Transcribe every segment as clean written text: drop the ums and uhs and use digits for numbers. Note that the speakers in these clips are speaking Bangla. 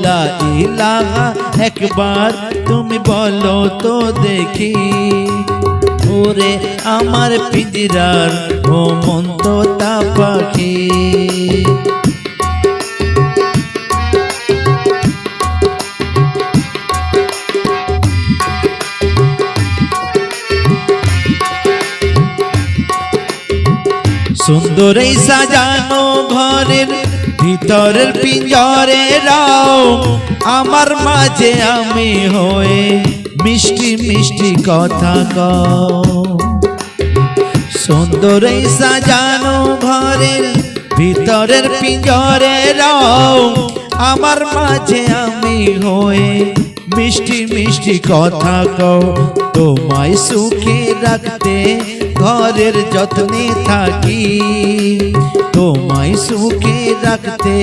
লা ইলাহা একবার তুমি বলো তো দেখি, ওরে আমার পিঞ্জরার ও মন তোতা পাখি। সুন্দর এই সাজানো ঘরের ভিতরের পিঞ্জরে রাও, আমার মাঝে আমি হয়ে মিষ্টি মিষ্টি কথা কও। সুন্দর এই সাজানো ঘরের ভিতরের পিঞ্জরে রাও, আমার মাঝে আমি হয়ে মিষ্টি মিষ্টি কথা কও। তোমায় সুখে রাখতে ঘরের যত্নে থাকি, তোমায় সুখে রাখতে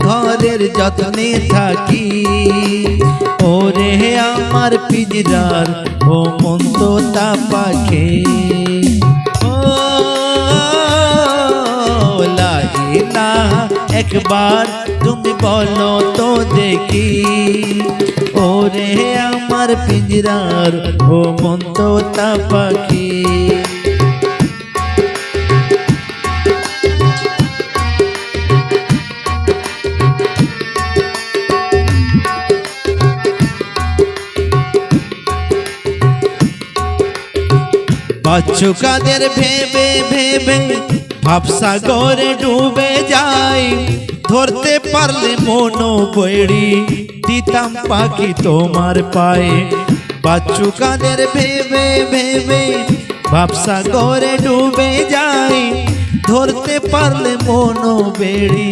ঘরের যত্নে থাকি, ওরে আমার পিঞ্জরার ও মন তোতা পাখি। ও লা ইলাহা একবার তুমি বলো তো দেখি, ওরে আমার পিঞ্জরার ও মন তোতা পাখি। বাচ্চু কাদের ভেবে ভেবে ভাবসাগরে ডুবে যাই, ধরতে পারলে মনো বৈরি দিতাম পাখি তোমার পায়ে। বাচ্চু কাদের ভেবে ভেবে ভাবসাগরে ডুবে যাই, ধরতে পারলে মনো বেড়ি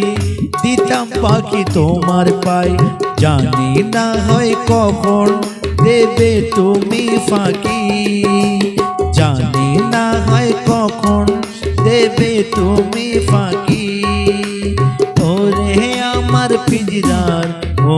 দিতাম পাখি তোমার পায়ে। জানি না হয় কখন দেবে তুমি ফাঁকি, জানি না হয় কখন দেবে তুমি ফাঁকি, ওরে আমার পিঞ্জরার ও